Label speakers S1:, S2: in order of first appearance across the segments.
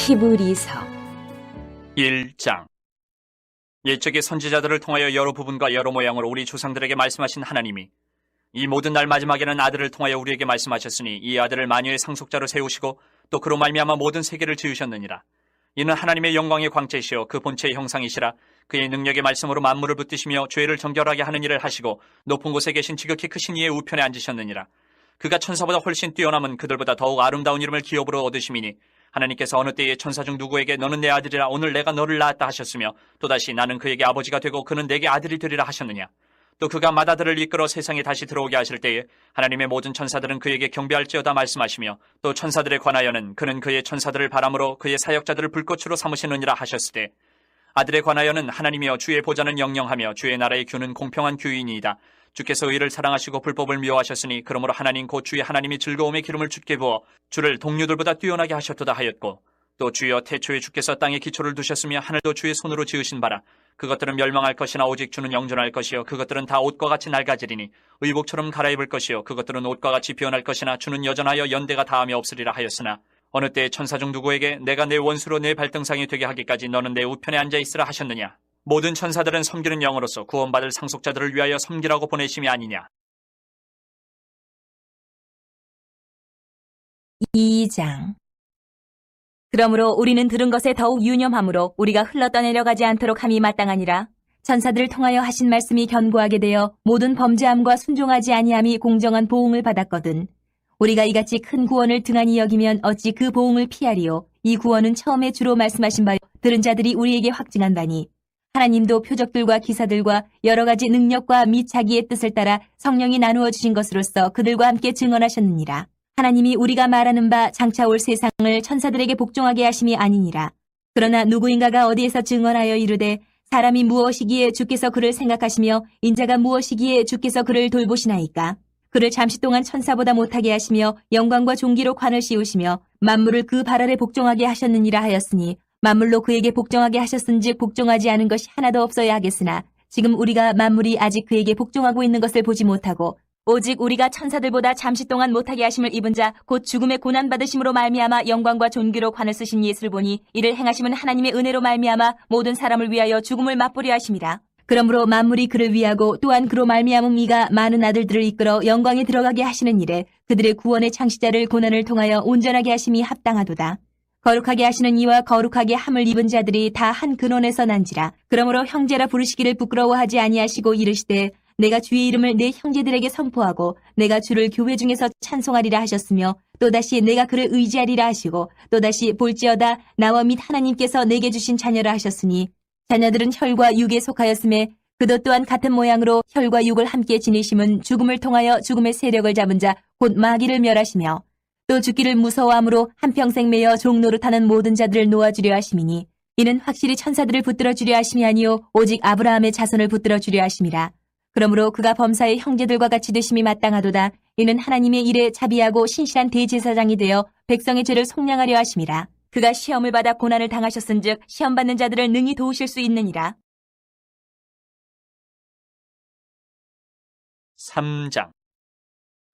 S1: 히브리서
S2: 1장. 옛적의 선지자들을 통하여 여러 부분과 여러 모양으로 우리 조상들에게 말씀하신 하나님이 이 모든 날 마지막에는 아들을 통하여 우리에게 말씀하셨으니 이 아들을 만유의 상속자로 세우시고 또 그로 말미암아 모든 세계를 지으셨느니라. 이는 하나님의 영광의 광채시여 그 본체의 형상이시라. 그의 능력의 말씀으로 만물을 붙드시며 죄를 정결하게 하는 일을 하시고 높은 곳에 계신 지극히 크신 이의 우편에 앉으셨느니라. 그가 천사보다 훨씬 뛰어남은 그들보다 더욱 아름다운 이름을 기업으로 얻으심이니 하나님께서 어느 때에 천사 중 누구에게 너는 내 아들이라 오늘 내가 너를 낳았다 하셨으며 또다시 나는 그에게 아버지가 되고 그는 내게 아들이 되리라 하셨느냐. 또 그가 맏아들을 이끌어 세상에 다시 들어오게 하실 때에 하나님의 모든 천사들은 그에게 경배할지어다 말씀하시며 또 천사들에 관하여는 그는 그의 천사들을 바람으로 그의 사역자들을 불꽃으로 삼으시느니라 하셨을 때 아들에 관하여는 하나님이여 주의 보좌는 영영하며 주의 나라의 규는 공평한 규이니이다. 주께서 의를 사랑하시고 불법을 미워하셨으니 그러므로 하나님 곧 주의 하나님이 즐거움의 기름을 주께 부어 주를 동료들보다 뛰어나게 하셨도다 하였고 또 주여 태초에 주께서 땅에 기초를 두셨으며 하늘도 주의 손으로 지으신 바라. 그것들은 멸망할 것이나 오직 주는 영존할 것이요 그것들은 다 옷과 같이 낡아지리니 의복처럼 갈아입을 것이요 그것들은 옷과 같이 변할 것이나 주는 여전하여 연대가 다함이 없으리라 하였으나 어느 때에 천사 중 누구에게 내가 내 원수로 내 발등상이 되게 하기까지 너는 내 우편에 앉아있으라 하셨느냐. 모든 천사들은 섬기는 영으로서 구원받을 상속자들을 위하여 섬기라고 보내심이 아니냐.
S1: 2장. 그러므로 우리는 들은 것에 더욱 유념하므로 우리가 흘러 떠내려가지 않도록 함이 마땅하니라. 천사들을 통하여 하신 말씀이 견고하게 되어 모든 범죄함과 순종하지 아니함이 공정한 보응을 받았거든. 우리가 이같이 큰 구원을 등한히 여기면 어찌 그 보응을 피하리요. 이 구원은 처음에 주로 말씀하신 바요 들은 자들이 우리에게 확증한 바니 하나님도 표적들과 기사들과 여러 가지 능력과 및 자기의 뜻을 따라 성령이 나누어 주신 것으로서 그들과 함께 증언하셨느니라. 하나님이 우리가 말하는 바 장차 올 세상을 천사들에게 복종하게 하심이 아니니라. 그러나 누구인가가 어디에서 증언하여 이르되 사람이 무엇이기에 주께서 그를 생각하시며 인자가 무엇이기에 주께서 그를 돌보시나이까. 그를 잠시 동안 천사보다 못하게 하시며 영광과 존귀로 관을 씌우시며 만물을 그 발 아래 복종하게 하셨느니라 하였으니 만물로 그에게 복종하게 하셨은즉 복종하지 않은 것이 하나도 없어야 하겠으나 지금 우리가 만물이 아직 그에게 복종하고 있는 것을 보지 못하고 오직 우리가 천사들보다 잠시 동안 못하게 하심을 입은 자 곧 죽음의 고난 받으심으로 말미암아 영광과 존귀로 관을 쓰신 예수를 보니 이를 행하심은 하나님의 은혜로 말미암아 모든 사람을 위하여 죽음을 맛보려 하심이라. 그러므로 만물이 그를 위하고 또한 그로 말미암은 이가 많은 아들들을 이끌어 영광에 들어가게 하시는 일에 그들의 구원의 창시자를 고난을 통하여 온전하게 하심이 합당하도다. 거룩하게 하시는 이와 거룩하게 함을 입은 자들이 다 한 근원에서 난지라. 그러므로 형제라 부르시기를 부끄러워하지 아니하시고 이르시되 내가 주의 이름을 내 형제들에게 선포하고 내가 주를 교회 중에서 찬송하리라 하셨으며 또다시 내가 그를 의지하리라 하시고 또다시 볼지어다 나와 및 하나님께서 내게 주신 자녀라 하셨으니 자녀들은 혈과 육에 속하였음에 그도 또한 같은 모양으로 혈과 육을 함께 지니심은 죽음을 통하여 죽음의 세력을 잡은 자 곧 마귀를 멸하시며 또 죽기를 무서워함으로 한평생 매여 종노릇하는 모든 자들을 놓아주려 하심이니 이는 확실히 천사들을 붙들어 주려 하심이 아니요 오직 아브라함의 자손을 붙들어 주려 하심이라. 그러므로 그가 범사의 형제들과 같이 되심이 마땅하도다. 이는 하나님의 일에 자비하고 신실한 대제사장이 되어 백성의 죄를 속량하려 하심이라. 그가 시험을 받아 고난을 당하셨은즉 시험받는 자들을 능히 도우실 수 있느니라.
S2: 3장.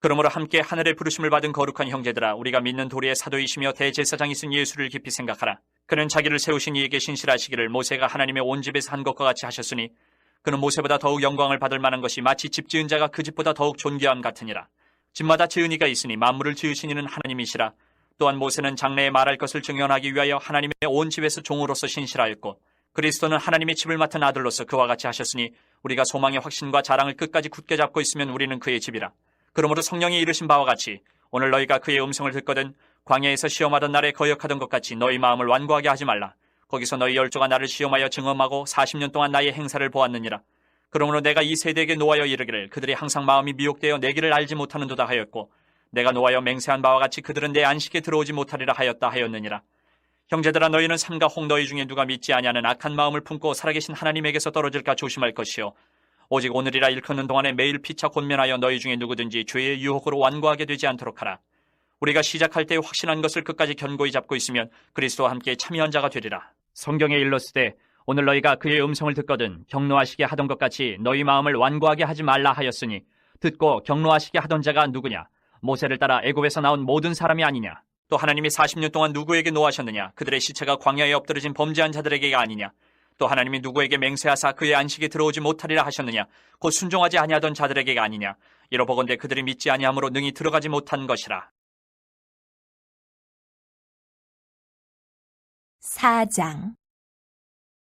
S2: 그러므로 함께 하늘의 부르심을 받은 거룩한 형제들아 우리가 믿는 도리의 사도이시며 대제사장이신 예수를 깊이 생각하라. 그는 자기를 세우신 이에게 신실하시기를 모세가 하나님의 온 집에서 한 것과 같이 하셨으니 그는 모세보다 더욱 영광을 받을 만한 것이 마치 집 지은 자가 그 집보다 더욱 존귀함 같으니라. 집마다 지은 이가 있으니 만물을 지으신 이는 하나님이시라. 또한 모세는 장래에 말할 것을 증언하기 위하여 하나님의 온 집에서 종으로서 신실하였고 그리스도는 하나님의 집을 맡은 아들로서 그와 같이 하셨으니 우리가 소망의 확신과 자랑을 끝까지 굳게 잡고 있으면 우리는 그의 집이라. 그러므로 성령이 이르신 바와 같이 오늘 너희가 그의 음성을 듣거든 광야에서 시험하던 날에 거역하던 것 같이 너희 마음을 완고하게 하지 말라. 거기서 너희 열조가 나를 시험하여 증언하고 40년 동안 나의 행사를 보았느니라. 그러므로 내가 이 세대에게 노하여 이르기를 그들이 항상 마음이 미혹되어 내 길을 알지 못하는도다 하였고 내가 노하여 맹세한 바와 같이 그들은 내 안식에 들어오지 못하리라 하였다 하였느니라. 형제들아 너희는 삼가 혹 너희 중에 누가 믿지 아니하는 악한 마음을 품고 살아계신 하나님에게서 떨어질까 조심할 것이요 오직 오늘이라 일컫는 동안에 매일 피차 권면하여 너희 중에 누구든지 죄의 유혹으로 완고하게 되지 않도록 하라. 우리가 시작할 때 확신한 것을 끝까지 견고히 잡고 있으면 그리스도와 함께 참여한 자가 되리라. 성경에 일렀으되 오늘 너희가 그의 음성을 듣거든 경노하시게 하던 것 같이 너희 마음을 완고하게 하지 말라 하였으니 듣고 경노하시게 하던 자가 누구냐? 모세를 따라 애굽에서 나온 모든 사람이 아니냐? 또 하나님이 40년 동안 누구에게 노하셨느냐? 그들의 시체가 광야에 엎드러진 범죄한 자들에게가 아니냐? 또 하나님이 누구에게 맹세하사 그의 안식에 들어오지 못하리라 하셨느냐? 곧 순종하지 아니하던 자들에게가 아니냐? 이러보건대 그들이 믿지 아니함으로 능히 들어가지 못한 것이라.
S1: 4장.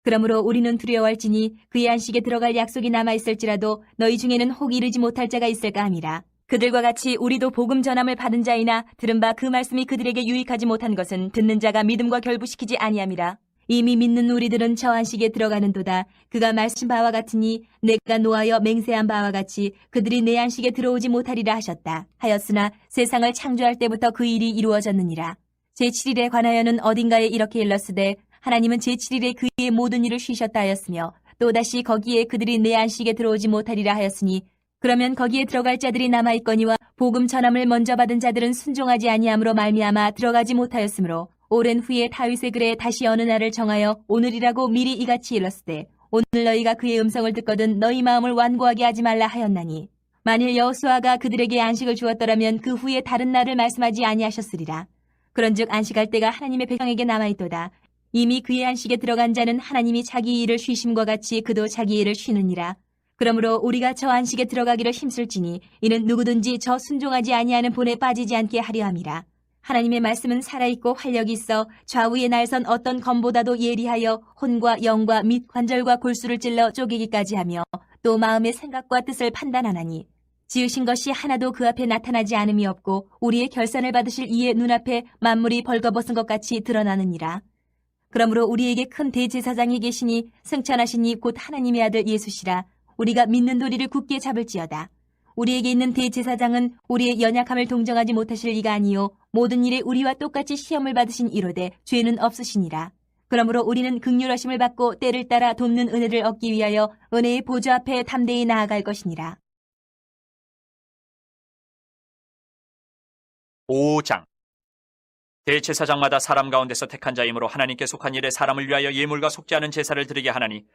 S1: 그러므로 우리는 두려워할지니 그의 안식에 들어갈 약속이 남아있을지라도 너희 중에는 혹 이르지 못할 자가 있을까 함이라. 그들과 같이 우리도 복음 전함을 받은 자이나 들은 바 그 말씀이 그들에게 유익하지 못한 것은 듣는 자가 믿음과 결부시키지 아니함이라. 이미 믿는 우리들은 저 안식에 들어가는도다. 그가 말씀 바와 같으니 내가 노하여 맹세한 바와 같이 그들이 내 안식에 들어오지 못하리라 하셨다. 하였으나 세상을 창조할 때부터 그 일이 이루어졌느니라. 제7일에 관하여는 어딘가에 이렇게 일렀으되 하나님은 제7일에 그의 모든 일을 쉬셨다 하였으며 또다시 거기에 그들이 내 안식에 들어오지 못하리라 하였으니 그러면 거기에 들어갈 자들이 남아있거니와 복음 전함을 먼저 받은 자들은 순종하지 아니함으로 말미암아 들어가지 못하였으므로 오랜 후에 다윗의 글에 다시 어느 날을 정하여 오늘이라고 미리 이같이 일렀으되 오늘 너희가 그의 음성을 듣거든 너희 마음을 완고하게 하지 말라 하였나니 만일 여호수아가 그들에게 안식을 주었더라면 그 후에 다른 날을 말씀하지 아니하셨으리라. 그런즉 안식할 때가 하나님의 백성에게 남아있도다. 이미 그의 안식에 들어간 자는 하나님이 자기 일을 쉬심과 같이 그도 자기 일을 쉬느니라. 그러므로 우리가 저 안식에 들어가기를 힘쓸지니 이는 누구든지 저 순종하지 아니하는 본에 빠지지 않게 하려 함이라. 하나님의 말씀은 살아있고 활력이 있어 좌우에 날선 어떤 검보다도 예리하여 혼과 영과 및 관절과 골수를 찔러 쪼개기까지 하며 또 마음의 생각과 뜻을 판단하나니 지으신 것이 하나도 그 앞에 나타나지 않음이 없고 우리의 결산을 받으실 이의 눈앞에 만물이 벌거벗은 것 같이 드러나느니라. 그러므로 우리에게 큰 대제사장이 계시니 승천하신 이 곧 하나님의 아들 예수시라. 우리가 믿는 도리를 굳게 잡을지어다. 우리에게 있는 대제사장은 우리의 연약함을 동정하지 못하실 이가 아니요 모든 일에 우리와 똑같이 시험을 받으신 이로되 죄는 없으시니라. 그러므로 우리는 긍휼하심을 받고 때를 따라 돕는 은혜를 얻기 위하여 은혜의 보좌 앞에 담대히 나아갈 것이니라.
S2: 5장. 대제사장마다 사람 가운데서 택한 자이므로 하나님께 속한 일에 사람을 위하여 예물과 속지 않은 제사를 드리게 하나니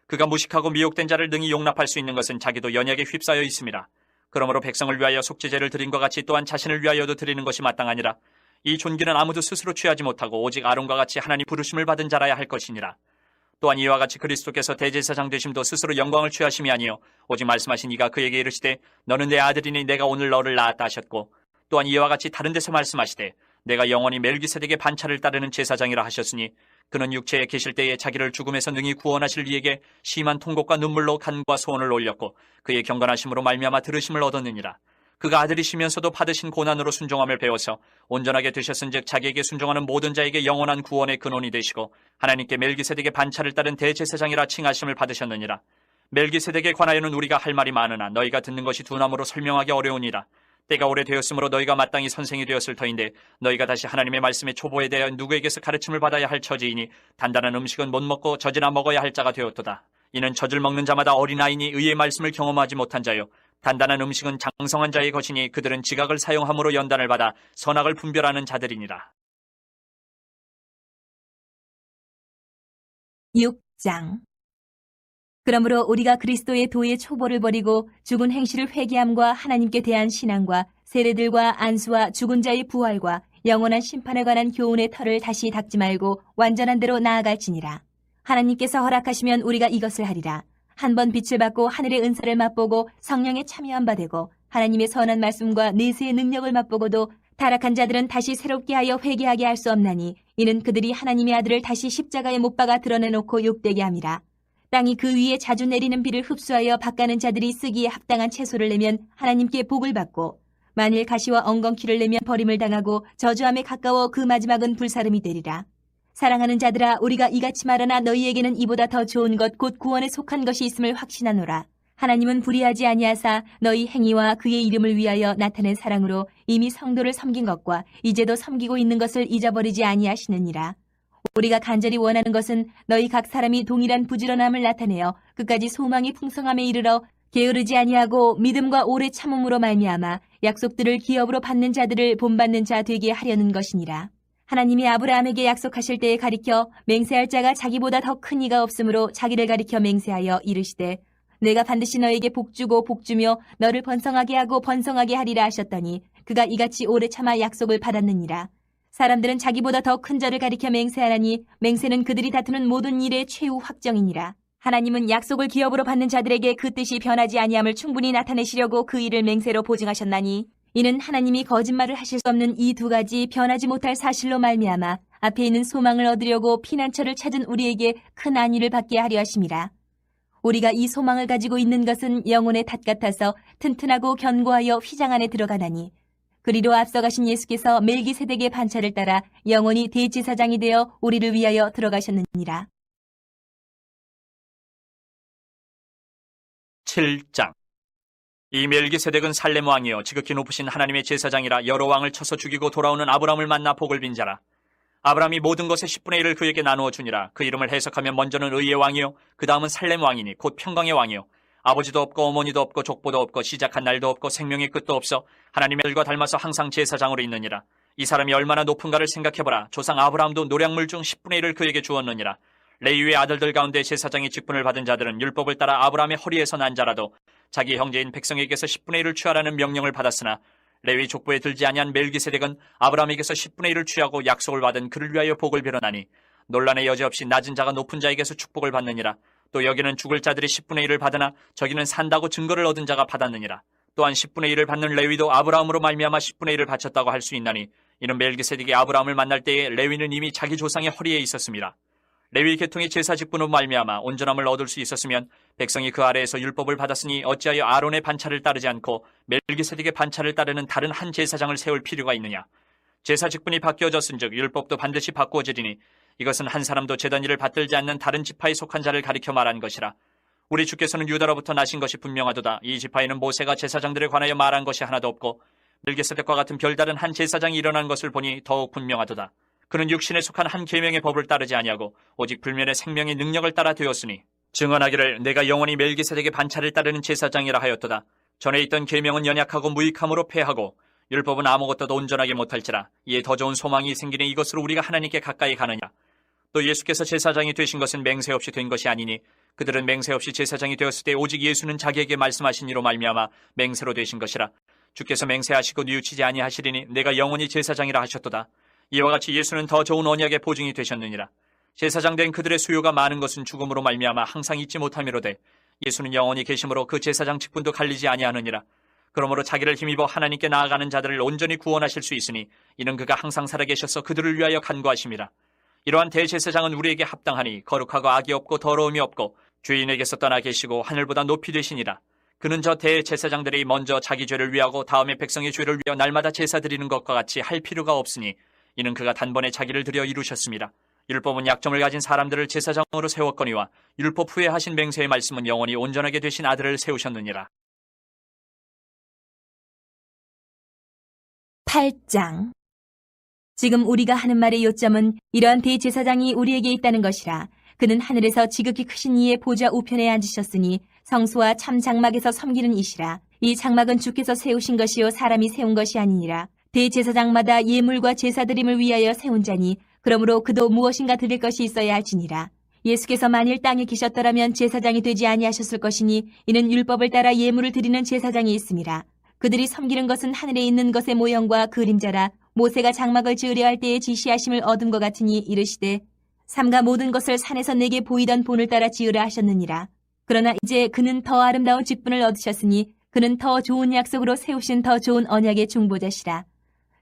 S2: 그가 무식하고 미혹된 자를 능히 용납할 수 있는 것은 자기도 연약에 휩싸여 있음이라. 그러므로 백성을 위하여 속죄제를 드린 것 같이 또한 자신을 위하여도 드리는 것이 마땅하니라. 이 존귀는 아무도 스스로 취하지 못하고 오직 아론과 같이 하나님 부르심을 받은 자라야 할 것이니라. 또한 이와 같이 그리스도께서 대제사장 되심도 스스로 영광을 취하심이 아니요 오직 말씀하신 이가 그에게 이르시되 너는 내 아들이니 내가 오늘 너를 낳았다 하셨고 또한 이와 같이 다른 데서 말씀하시되 내가 영원히 멜기세덱의 반차를 따르는 제사장이라 하셨으니 그는 육체에 계실 때에 자기를 죽음에서 능히 구원하실 이에게 심한 통곡과 눈물로 간과 소원을 올렸고 그의 경건하심으로 말미암아 들으심을 얻었느니라. 그가 아들이시면서도 받으신 고난으로 순종함을 배워서 온전하게 되셨은즉 자기에게 순종하는 모든 자에게 영원한 구원의 근원이 되시고 하나님께 멜기세덱의 반차를 따른 대제사장이라 칭하심을 받으셨느니라. 멜기세덱에 관하여는 우리가 할 말이 많으나 너희가 듣는 것이 둔함으로 설명하기 어려우니라. 때가 오래되었으므로 너희가 마땅히 선생이 되었을 터인데 너희가 다시 하나님의 말씀의 초보에 대하여 누구에게서 가르침을 받아야 할 처지이니 단단한 음식은 못 먹고 젖이나 먹어야 할 자가 되었도다. 이는 젖을 먹는 자마다 어린아이니 의의 말씀을 경험하지 못한 자요 단단한 음식은 장성한 자의 것이니 그들은 지각을 사용함으로 연단을 받아 선악을 분별하는 자들이니라.
S1: 6장. 그러므로 우리가 그리스도의 도의 초보를 버리고 죽은 행실을 회개함과 하나님께 대한 신앙과 세례들과 안수와 죽은 자의 부활과 영원한 심판에 관한 교훈의 털을 다시 닦지 말고 완전한 대로 나아갈지니라. 하나님께서 허락하시면 우리가 이것을 하리라. 한 번 빛을 받고 하늘의 은사를 맛보고 성령에 참여한 바 되고 하나님의 선한 말씀과 내세의 능력을 맛보고도 타락한 자들은 다시 새롭게 하여 회개하게 할 수 없나니 이는 그들이 하나님의 아들을 다시 십자가에 못 박아 드러내놓고 욕되게 함이라. 땅이 그 위에 자주 내리는 비를 흡수하여 밭가는 자들이 쓰기에 합당한 채소를 내면 하나님께 복을 받고 만일 가시와 엉겅퀴를 내면 버림을 당하고 저주함에 가까워 그 마지막은 불사름이 되리라. 사랑하는 자들아 우리가 이같이 말하나 너희에게는 이보다 더 좋은 것 곧 구원에 속한 것이 있음을 확신하노라. 하나님은 불의하지 아니하사 너희 행위와 그의 이름을 위하여 나타낸 사랑으로 이미 성도를 섬긴 것과 이제도 섬기고 있는 것을 잊어버리지 아니하시느니라. 우리가 간절히 원하는 것은 너희 각 사람이 동일한 부지런함을 나타내어 끝까지 소망이 풍성함에 이르러 게으르지 아니하고 믿음과 오래 참음으로 말미암아 약속들을 기업으로 받는 자들을 본받는 자 되게 하려는 것이니라. 하나님이 아브라함에게 약속하실 때에 가리켜 맹세할 자가 자기보다 더 큰 이가 없으므로 자기를 가리켜 맹세하여 이르시되 내가 반드시 너에게 복주고 복주며 너를 번성하게 하고 번성하게 하리라 하셨더니 그가 이같이 오래 참아 약속을 받았느니라. 사람들은 자기보다 더 큰 자를 가리켜 맹세하라니 맹세는 그들이 다투는 모든 일의 최후 확정이니라. 하나님은 약속을 기업으로 받는 자들에게 그 뜻이 변하지 아니함을 충분히 나타내시려고 그 일을 맹세로 보증하셨나니 이는 하나님이 거짓말을 하실 수 없는 이 두 가지 변하지 못할 사실로 말미암아 앞에 있는 소망을 얻으려고 피난처를 찾은 우리에게 큰 안위를 받게 하려 하심이라. 우리가 이 소망을 가지고 있는 것은 영혼의 닷 같아서 튼튼하고 견고하여 휘장 안에 들어가나니 그리로 앞서가신 예수께서 멜기세덱의 반차를 따라 영원히 대제사장이 되어 우리를 위하여 들어가셨느니라.
S2: 7장. 이 멜기세덱은 살렘 왕이요 지극히 높으신 하나님의 제사장이라 여러 왕을 쳐서 죽이고 돌아오는 아브라함을 만나 복을 빈 자라. 아브라함이 모든 것의 10분의 1을 그에게 나누어 주니라. 그 이름을 해석하면 먼저는 의의 왕이요 그 다음은 살렘 왕이니 곧 평강의 왕이요 아버지도 없고 어머니도 없고 족보도 없고 시작한 날도 없고 생명의 끝도 없어 하나님의 일과 닮아서 항상 제사장으로 있느니라. 이 사람이 얼마나 높은가를 생각해보라. 조상 아브라함도 노량물 중 10분의 1을 그에게 주었느니라. 레위의 아들들 가운데 제사장의 직분을 받은 자들은 율법을 따라 아브라함의 허리에서 난 자라도 자기 형제인 백성에게서 10분의 1을 취하라는 명령을 받았으나 레위 족보에 들지 아니한 멜기세덱은 아브라함에게서 10분의 1을 취하고 약속을 받은 그를 위하여 복을 빌어나니 논란의 여지없이 낮은 자가 높은 자에게서 축복을 받느니라. 또 여기는 죽을 자들이 10분의 1을 받으나 저기는 산다고 증거를 얻은 자가 받았느니라. 또한 10분의 1을 받는 레위도 아브라함으로 말미암아 10분의 1을 바쳤다고 할 수 있나니 이는 멜기세덱이 아브라함을 만날 때에 레위는 이미 자기 조상의 허리에 있었습니다. 레위 계통의 제사 직분으로 말미암아 온전함을 얻을 수 있었으면 백성이 그 아래에서 율법을 받았으니 어찌하여 아론의 반차를 따르지 않고 멜기세덱의 반차를 따르는 다른 한 제사장을 세울 필요가 있느냐. 제사 직분이 바뀌어졌은즉 율법도 반드시 바꾸어지리니 이것은 한 사람도 제단 일을 받들지 않는 다른 지파에 속한 자를 가리켜 말한 것이라. 우리 주께서는 유다로부터 나신 것이 분명하도다. 이 지파에는 모세가 제사장들에 관하여 말한 것이 하나도 없고 멜기세덱과 같은 별다른 한 제사장이 일어난 것을 보니 더욱 분명하도다. 그는 육신에 속한 한 계명의 법을 따르지 아니하고 오직 불면의 생명의 능력을 따라 되었으니 증언하기를 내가 영원히 멜기세덱의 반차를 따르는 제사장이라 하였도다. 전에 있던 계명은 연약하고 무익함으로 패하고 율법은 아무것도 온전하게 못할지라. 이에 더 좋은 소망이 생기니 이것으로 우리가 하나님께 가까이 가느냐. 또 예수께서 제사장이 되신 것은 맹세 없이 된 것이 아니니 그들은 맹세 없이 제사장이 되었을 때 오직 예수는 자기에게 말씀하신 이로 말미암아 맹세로 되신 것이라. 주께서 맹세하시고 뉘우치지 아니하시리니 내가 영원히 제사장이라 하셨도다. 이와 같이 예수는 더 좋은 언약의 보증이 되셨느니라. 제사장 된 그들의 수요가 많은 것은 죽음으로 말미암아 항상 잊지 못함이로되 예수는 영원히 계심으로 그 제사장 직분도 갈리지 아니하느니라. 그러므로 자기를 힘입어 하나님께 나아가는 자들을 온전히 구원하실 수 있으니 이는 그가 항상 살아계셔서 그들을 위하여 간구하심이라. 이러한 대제사장은 우리에게 합당하니 거룩하고 악이 없고 더러움이 없고 주인에게서 떠나 계시고 하늘보다 높이 되시니라. 그는 저 대제사장들이 먼저 자기 죄를 위하고 다음에 백성의 죄를 위하여 날마다 제사 드리는 것과 같이 할 필요가 없으니 이는 그가 단번에 자기를 들여 이루셨습니다. 율법은 약점을 가진 사람들을 제사장으로 세웠거니와 율법 후에 하신 맹세의 말씀은 영원히 온전하게 되신 아들을 세우셨느니라.
S1: 8장. 지금 우리가 하는 말의 요점은 이러한 대제사장이 우리에게 있다는 것이라. 그는 하늘에서 지극히 크신 이의 보좌 우편에 앉으셨으니 성소와 참 장막에서 섬기는 이시라. 이 장막은 주께서 세우신 것이요 사람이 세운 것이 아니니라. 대제사장마다 예물과 제사드림을 위하여 세운 자니 그러므로 그도 무엇인가 드릴 것이 있어야 할지니라. 예수께서 만일 땅에 계셨더라면 제사장이 되지 아니하셨을 것이니 이는 율법을 따라 예물을 드리는 제사장이 있음이라. 그들이 섬기는 것은 하늘에 있는 것의 모형과 그림자라. 모세가 장막을 지으려 할 때에 지시하심을 얻은 것 같으니 이르시되 삼가 모든 것을 산에서 내게 보이던 본을 따라 지으라 하셨느니라. 그러나 이제 그는 더 아름다운 직분을 얻으셨으니 그는 더 좋은 약속으로 세우신 더 좋은 언약의 중보자시라.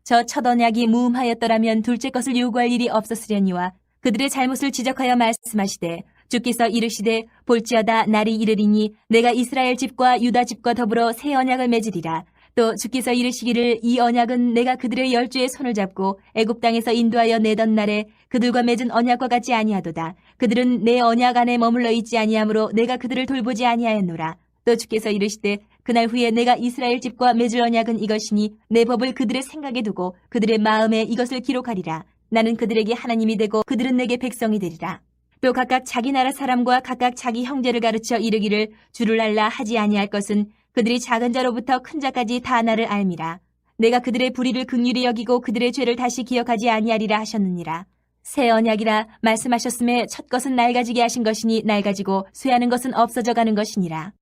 S1: 저 첫 언약이 무음하였더라면 둘째 것을 요구할 일이 없었으려니와 그들의 잘못을 지적하여 말씀하시되 주께서 이르시되 볼지어다 날이 이르리니 내가 이스라엘 집과 유다 집과 더불어 새 언약을 맺으리라. 또 주께서 이르시기를 이 언약은 내가 그들의 열주의 손을 잡고 애굽 땅에서 인도하여 내던 날에 그들과 맺은 언약과 같지 아니하도다. 그들은 내 언약 안에 머물러 있지 아니하므로 내가 그들을 돌보지 아니하였노라. 또 주께서 이르시되 그날 후에 내가 이스라엘 집과 맺을 언약은 이것이니 내 법을 그들의 생각에 두고 그들의 마음에 이것을 기록하리라. 나는 그들에게 하나님이 되고 그들은 내게 백성이 되리라. 또 각각 자기 나라 사람과 각각 자기 형제를 가르쳐 이르기를 주를 알라 하지 아니할 것은 그들이 작은 자로부터 큰 자까지 다 나를 알미라. 내가 그들의 불의를 긍휼히 여기고 그들의 죄를 다시 기억하지 아니하리라 하셨느니라. 새 언약이라 말씀하셨음에 첫 것은 낡아지게 하신 것이니 낡아지고 쇠하는 것은 없어져 가는 것이니라.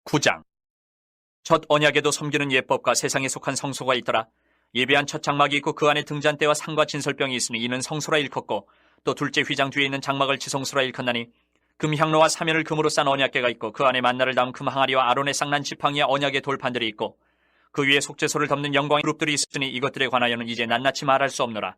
S2: 9장. 첫 언약에도 섬기는 예법과 세상에 속한 성소가 있더라. 예배한 첫 장막이 있고 그 안에 등잔대와 상과 진설병이 있으니 이는 성소라 일컫고, 또 둘째 휘장 뒤에 있는 장막을 지성소라 일컫나니, 금향로와 사면을 금으로 싼 언약궤가 있고 그 안에 만나를 담은 금 항아리와 아론의 쌍난 지팡이와 언약의 돌판들이 있고 그 위에 속죄소를 덮는 영광의 그룹들이 있으니 이것들에 관하여는 이제 낱낱이 말할 수 없노라.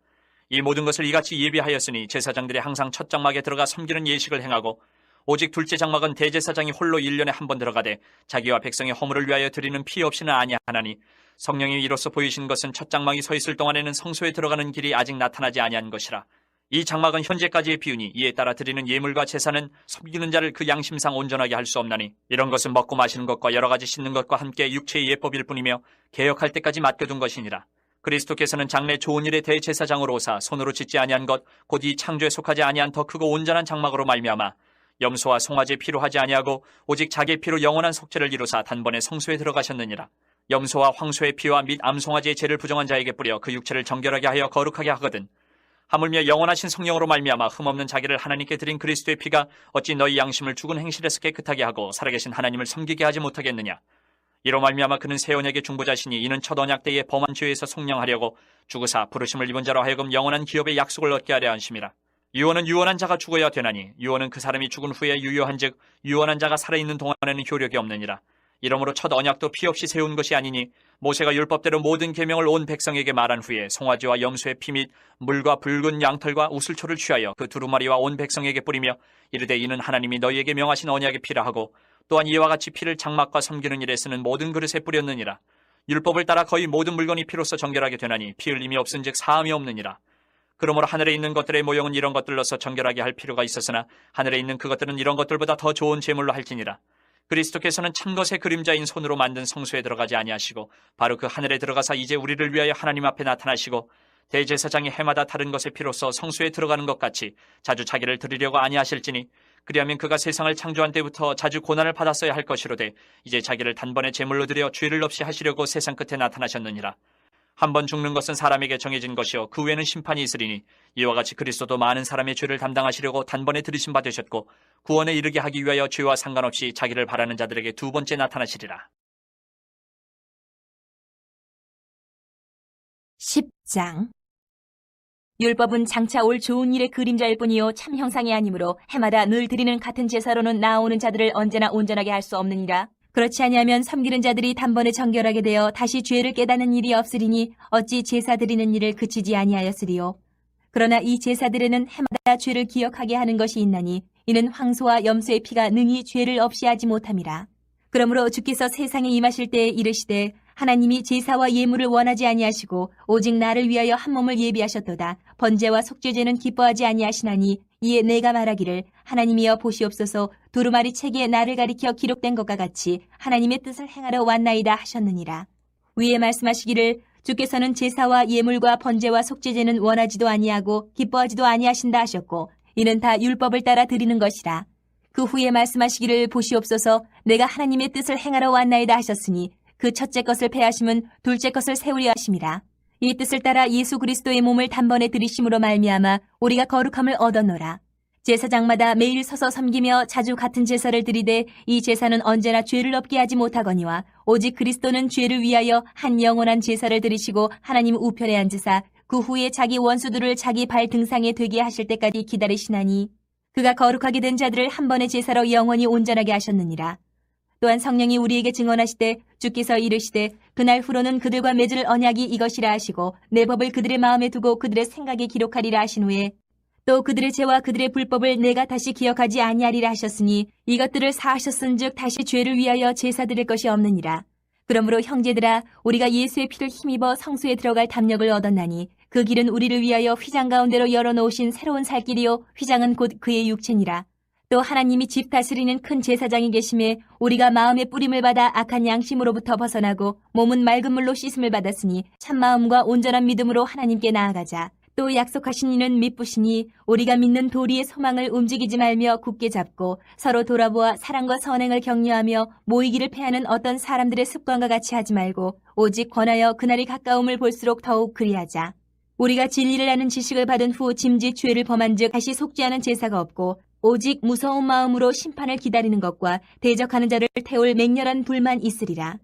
S2: 이 모든 것을 이같이 예비하였으니 제사장들이 항상 첫 장막에 들어가 섬기는 예식을 행하고, 오직 둘째 장막은 대제사장이 홀로 1년에 한 번 들어가되 자기와 백성의 허물을 위하여 드리는 피 없이는 아니하나니, 성령이 이로써 보이신 것은 첫 장막이 서 있을 동안에는 성소에 들어가는 길이 아직 나타나지 아니한 것이라. 이 장막은 현재까지의 비유니 이에 따라 드리는 예물과 제사는 섬기는 자를 그 양심상 온전하게 할 수 없나니, 이런 것은 먹고 마시는 것과 여러 가지 씻는 것과 함께 육체의 예법일 뿐이며 개혁할 때까지 맡겨둔 것이니라. 그리스도께서는 장래 좋은 일의 대제사장으로 오사 손으로 짓지 아니한 것 곧 이 창조에 속하지 아니한 더 크고 온전한 장막으로 말미암아 염소와 송아지 피로 하지 아니하고 오직 자기의 피로 영원한 속죄를 이루사 단번에 성소에 들어가셨느니라. 염소와 황소의 피와 및 암송아지의 죄를 부정한 자에게 뿌려 그 육체를 정결하게 하여 거룩하게 하거든. 하물며 영원하신 성령으로 말미암아 흠없는 자기를 하나님께 드린 그리스도의 피가 어찌 너희 양심을 죽은 행실에서 깨끗하게 하고 살아계신 하나님을 섬기게 하지 못하겠느냐. 이로 말미암아 그는 새 언약의 중보자시니, 이는 첫 언약 때에 범한 죄에서 속량하려고 죽으사 부르심을 입은 자로 하여금 영원한 기업의 약속을 얻게 하려 하심이라. 유언은 유언한 자가 죽어야 되나니 유언은 그 사람이 죽은 후에 유효한즉 유언한 자가 살아있는 동안에는 효력이 없느니라. 이러므로 첫 언약도 피 없이 세운 것이 아니니, 모세가 율법대로 모든 계명을 온 백성에게 말한 후에 송아지와 염소의 피 및 물과 붉은 양털과 우슬초를 취하여 그 두루마리와 온 백성에게 뿌리며 이르되 이는 하나님이 너희에게 명하신 언약의 피라 하고, 또한 이와 같이 피를 장막과 섬기는 일에 쓰는 모든 그릇에 뿌렸느니라. 율법을 따라 거의 모든 물건이 피로써 정결하게 되나니 피 흘림이 없은즉 사함이 없느니라. 그러므로 하늘에 있는 것들의 모형은 이런 것들로서 정결하게 할 필요가 있었으나 하늘에 있는 그것들은 이런 것들보다 더 좋은 제물로 할지니라. 그리스도께서는 참 것의 그림자인 손으로 만든 성소에 들어가지 아니하시고 바로 그 하늘에 들어가사 이제 우리를 위하여 하나님 앞에 나타나시고, 대제사장이 해마다 다른 것의 피로써 성소에 들어가는 것 같이 자주 자기를 드리려고 아니하실지니, 그리하면 그가 세상을 창조한 때부터 자주 고난을 받았어야 할 것이로되 이제 자기를 단번에 제물로 드려 죄를 없이 하시려고 세상 끝에 나타나셨느니라. 한 번 죽는 것은 사람에게 정해진 것이요 그 후에는 심판이 있으리니, 이와 같이 그리스도도 많은 사람의 죄를 담당하시려고 단번에 들이심 받으셨고 구원에 이르게 하기 위하여 죄와 상관없이 자기를 바라는 자들에게 두 번째 나타나시리라.
S1: 10장. 율법은 장차 올 좋은 일의 그림자일 뿐이요 참 형상이 아니므로 해마다 늘 드리는 같은 제사로는 나아오는 자들을 언제나 온전하게 할 수 없느니라. 그렇지 아니하면 섬기는 자들이 단번에 정결하게 되어 다시 죄를 깨닫는 일이 없으리니 어찌 제사 드리는 일을 그치지 아니하였으리요. 그러나 이 제사들에는 해마다 죄를 기억하게 하는 것이 있나니 이는 황소와 염소의 피가 능히 죄를 없이 하지 못함이라. 그러므로 주께서 세상에 임하실 때에 이르시되 하나님이 제사와 예물을 원하지 아니하시고 오직 나를 위하여 한 몸을 예비하셨도다. 번제와 속죄제는 기뻐하지 아니하시나니 이에 내가 말하기를 하나님이여 보시옵소서, 두루마리 책에 나를 가리켜 기록된 것과 같이 하나님의 뜻을 행하러 왔나이다 하셨느니라. 위에 말씀하시기를 주께서는 제사와 예물과 번제와 속죄제는 원하지도 아니하고 기뻐하지도 아니하신다 하셨고 이는 다 율법을 따라 드리는 것이라. 그 후에 말씀하시기를 보시옵소서, 내가 하나님의 뜻을 행하러 왔나이다 하셨으니 그 첫째 것을 패하심은 둘째 것을 세우려 하심이라. 이 뜻을 따라 예수 그리스도의 몸을 단번에 들이심으로 말미암아 우리가 거룩함을 얻었노라. 제사장마다 매일 서서 섬기며 자주 같은 제사를 드리되 이 제사는 언제나 죄를 없게 하지 못하거니와 오직 그리스도는 죄를 위하여 한 영원한 제사를 드리시고 하나님 우편에 앉으사 그 후에 자기 원수들을 자기 발 등상에 되게 하실 때까지 기다리시나니 그가 거룩하게 된 자들을 한 번의 제사로 영원히 온전하게 하셨느니라. 또한 성령이 우리에게 증언하시되 주께서 이르시되 그날 후로는 그들과 맺을 언약이 이것이라 하시고 내 법을 그들의 마음에 두고 그들의 생각에 기록하리라 하신 후에 또 그들의 죄와 그들의 불법을 내가 다시 기억하지 아니하리라 하셨으니 이것들을 사하셨은즉 다시 죄를 위하여 제사 드릴 것이 없느니라. 그러므로 형제들아 우리가 예수의 피를 힘입어 성소에 들어갈 담력을 얻었나니 그 길은 우리를 위하여 휘장 가운데로 열어놓으신 새로운 살 길이요 휘장은 곧 그의 육체니라. 또 하나님이 집 다스리는 큰 제사장이 계심에 우리가 마음의 뿌림을 받아 악한 양심으로부터 벗어나고 몸은 맑은 물로 씻음을 받았으니 참마음과 온전한 믿음으로 하나님께 나아가자. 또 약속하신 이는 미쁘시니 우리가 믿는 도리의 소망을 움직이지 말며 굳게 잡고 서로 돌아보아 사랑과 선행을 격려하며 모이기를 패하는 어떤 사람들의 습관과 같이 하지 말고 오직 권하여 그날이 가까움을 볼수록 더욱 그리하자. 우리가 진리를 아는 지식을 받은 후 짐짓 죄를 범한 즉 다시 속죄하는 제사가 없고 오직 무서운 마음으로 심판을 기다리는 것과 대적하는 자를 태울 맹렬한 불만 있으리라.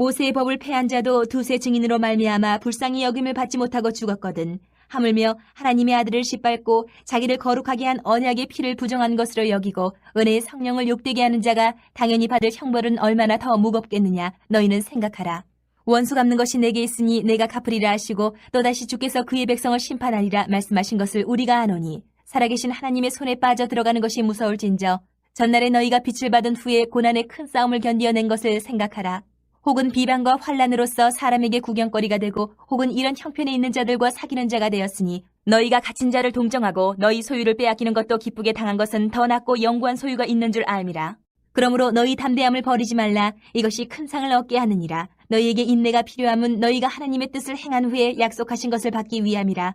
S1: 모세의 법을 패한 자도 두세 증인으로 말미암아 불쌍히 여김을 받지 못하고 죽었거든. 하물며 하나님의 아들을 짓밟고 자기를 거룩하게 한 언약의 피를 부정한 것으로 여기고 은혜의 성령을 욕되게 하는 자가 당연히 받을 형벌은 얼마나 더 무겁겠느냐. 너희는 생각하라. 원수 갚는 것이 내게 있으니 내가 갚으리라 하시고 또다시 주께서 그의 백성을 심판하리라 말씀하신 것을 우리가 아노니 살아계신 하나님의 손에 빠져 들어가는 것이 무서울진저 전날에 너희가 빛을 받은 후에 고난의 큰 싸움을 견디어낸 것을 생각하라. 혹은 비방과 환란으로서 사람에게 구경거리가 되고 혹은 이런 형편에 있는 자들과 사귀는 자가 되었으니 너희가 갇힌 자를 동정하고 너희 소유를 빼앗기는 것도 기쁘게 당한 것은 더 낫고 영구한 소유가 있는 줄 알미라. 그러므로 너희 담대함을 버리지 말라. 이것이 큰 상을 얻게 하느니라. 너희에게 인내가 필요함은 너희가 하나님의 뜻을 행한 후에 약속하신 것을 받기 위함이라.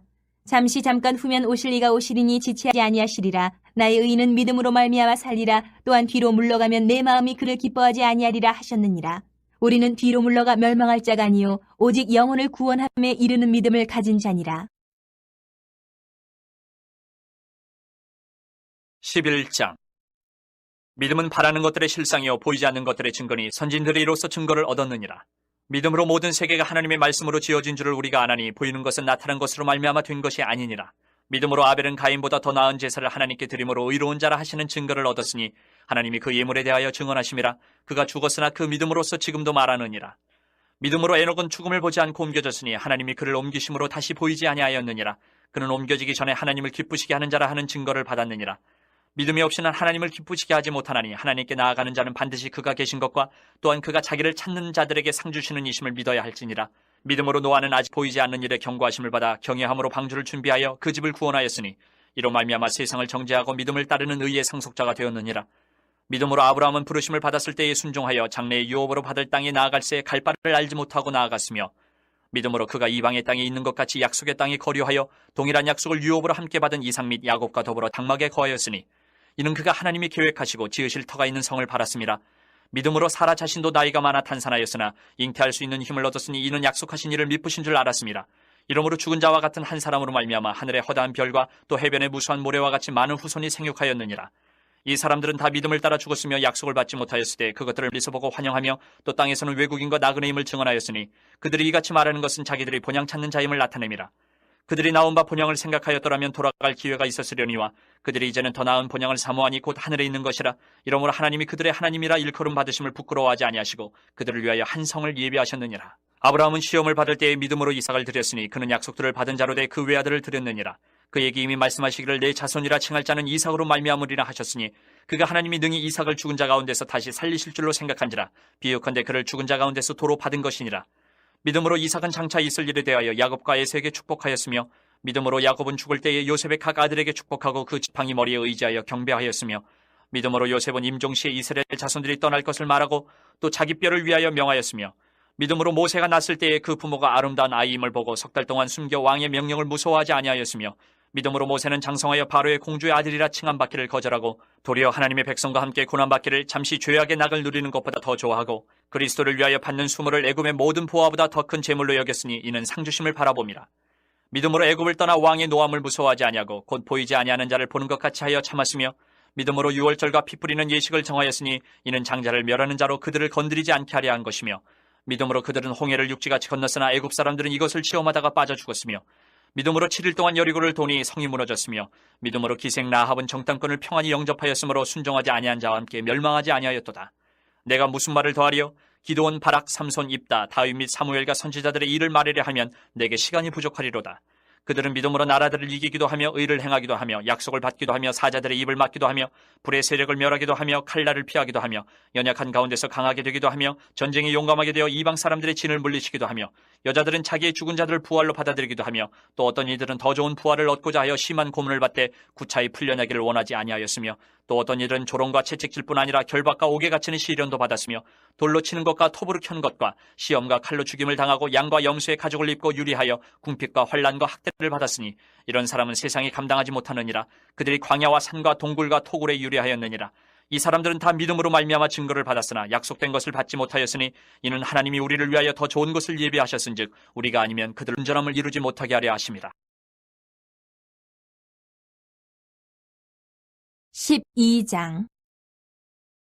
S1: 잠깐 후면 오실 이가 오시리니 지체하지 아니하시리라. 나의 의인은 믿음으로 말미암아 살리라. 또한 뒤로 물러가면 내 마음이 그를 기뻐하지 아니하리라 하셨느니라. 우리는 뒤로 물러가 멸망할 자가 아니요 오직 영혼을 구원함에 이르는 믿음을 가진 자니라.
S2: 11장. 믿음은 바라는 것들의 실상이요 보이지 않는 것들의 증거니 선진들이 이로써 증거를 얻었느니라. 믿음으로 모든 세계가 하나님의 말씀으로 지어진 줄을 우리가 아나니 보이는 것은 나타난 것으로 말미암아 된 것이 아니니라. 믿음으로 아벨은 가인보다 더 나은 제사를 하나님께 드림으로 의로운 자라 하시는 증거를 얻었으니 하나님이 그 예물에 대하여 증언하심이라. 그가 죽었으나 그 믿음으로써 지금도 말하느니라. 믿음으로 에녹은 죽음을 보지 않고 옮겨졌으니 하나님이 그를 옮기심으로 다시 보이지 아니하였느니라. 그는 옮겨지기 전에 하나님을 기쁘시게 하는 자라 하는 증거를 받았느니라. 믿음이 없이는 하나님을 기쁘시게 하지 못하나니 하나님께 나아가는 자는 반드시 그가 계신 것과 또한 그가 자기를 찾는 자들에게 상 주시는 이심을 믿어야 할지니라. 믿음으로 노아는 아직 보이지 않는 일에 경고하심을 받아 경외함으로 방주를 준비하여 그 집을 구원하였으니 이로 말미암아 세상을 정죄하고 믿음을 따르는 의의 상속자가 되었느니라. 믿음으로 아브라함은 부르심을 받았을 때에 순종하여 장래의 유업으로 받을 땅에 나아갈새 갈 바를 알지 못하고 나아갔으며 믿음으로 그가 이방의 땅에 있는 것 같이 약속의 땅에 거류하여 동일한 약속을 유업으로 함께 받은 이삭 및 야곱과 더불어 당막에 거하였으니 이는 그가 하나님이 계획하시고 지으실 터가 있는 성을 바랐습니다. 믿음으로 사라 자신도 나이가 많아 탄산하였으나 잉태할 수 있는 힘을 얻었으니 이는 약속하신 이를 미쁘신 줄 알았습니다. 이러므로 죽은 자와 같은 한 사람으로 말미암아 하늘의 허다한 별과 또 해변의 무수한 모래와 같이 많은 후손이 생육하였느니라. 이 사람들은 다 믿음을 따라 죽었으며 약속을 받지 못하였을 때 그것들을 멀리서 보고 환영하며 또 땅에서는 외국인과 나그네임을 증언하였으니 그들이 이같이 말하는 것은 자기들이 본향 찾는 자임을 나타냅니다. 그들이 나온 바 본향을 생각하였더라면 돌아갈 기회가 있었으려니와 그들이 이제는 더 나은 본향을 사모하니 곧 하늘에 있는 것이라. 이러므로 하나님이 그들의 하나님이라 일컬음 받으심을 부끄러워하지 아니하시고 그들을 위하여 한 성을 예비하셨느니라. 아브라함은 시험을 받을 때에 믿음으로 이삭을 드렸으니 그는 약속들을 받은 자로 돼 그 외아들을 드렸느니라. 그에게 이미 말씀하시기를 내 자손이라 칭할 자는 이삭으로 말미암으리라 하셨으니 그가 하나님이 능히 이삭을 죽은 자 가운데서 다시 살리실 줄로 생각한지라. 비유컨대 그를 죽은 자 가운데서 도로 받은 것이니라. 믿음으로 이삭은 장차 있을 일에 대하여 야곱과 에서에게 축복하였으며 믿음으로 야곱은 죽을 때에 요셉의 각 아들에게 축복하고 그 지팡이 머리에 의지하여 경배하였으며 믿음으로 요셉은 임종시에 이스라엘 자손들이 떠날 것을 말하고 또 자기 뼈를 위하여 명하였으며 믿음으로 모세가 났을 때에 그 부모가 아름다운 아이임을 보고 석 달 동안 숨겨 왕의 명령을 무서워하지 아니하였으며 믿음으로 모세는 장성하여 바로의 공주의 아들이라 칭함받기를 거절하고 도리어 하나님의 백성과 함께 고난받기를 잠시 죄악의 낙을 누리는 것보다 더 좋아하고 그리스도를 위하여 받는 수모를 애굽의 모든 보화보다 더 큰 재물로 여겼으니 이는 상주심을 바라봅니다. 믿음으로 애굽을 떠나 왕의 노함을 무서워하지 아니하고 곧 보이지 아니하는 자를 보는 것 같이 하여 참았으며 믿음으로 유월절과 피 뿌리는 예식을 정하였으니 이는 장자를 멸하는 자로 그들을 건드리지 않게 하려 한 것이며 믿음으로 그들은 홍해를 육지같이 건넜으나 애굽 사람들은 이것을 시험하다가 빠져 죽었으며 믿음으로 7일 동안 여리고를 도니 성이 무너졌으며 믿음으로 기생 라합은 정탐꾼을 평안히 영접하였으므로 순종하지 아니한 자와 함께 멸망하지 아니하였도다. 내가 무슨 말을 더하리요? 기드온, 바락, 삼손, 입다, 다윗 및 사무엘과 선지자들의 일을 말하려 하면 내게 시간이 부족하리로다. 그들은 믿음으로 나라들을 이기기도 하며 의를 행하기도 하며 약속을 받기도 하며 사자들의 입을 막기도 하며 불의 세력을 멸하기도 하며 칼날을 피하기도 하며 연약한 가운데서 강하게 되기도 하며 전쟁에 용감하게 되어 이방 사람들의 진을 물리치기도 하며 여자들은 자기의 죽은 자들을 부활로 받아들이기도 하며 또 어떤 이들은 더 좋은 부활을 얻고자 하여 심한 고문을 받되 구차히 풀려나기를 원하지 아니하였으며 또 어떤 이들은 조롱과 채찍질뿐 아니라 결박과 옥에 갇히는 시련도 받았으며 돌로 치는 것과 톱으로 켠 것과 시험과 칼로 죽임을 당하고 양과 염소의 가죽을 입고 유리하여 궁핍과 환난과 학대를 받았으니 이런 사람은 세상이 감당하지 못하느니라. 그들이 광야와 산과 동굴과 토굴에 유리하였느니라. 이 사람들은 다 믿음으로 말미암아 증거를 받았으나 약속된 것을 받지 못하였으니 이는 하나님이 우리를 위하여 더 좋은 것을 예비하셨은즉 우리가 아니면 그들 온전함을 이루지 못하게 하려 하심이라.
S1: 12장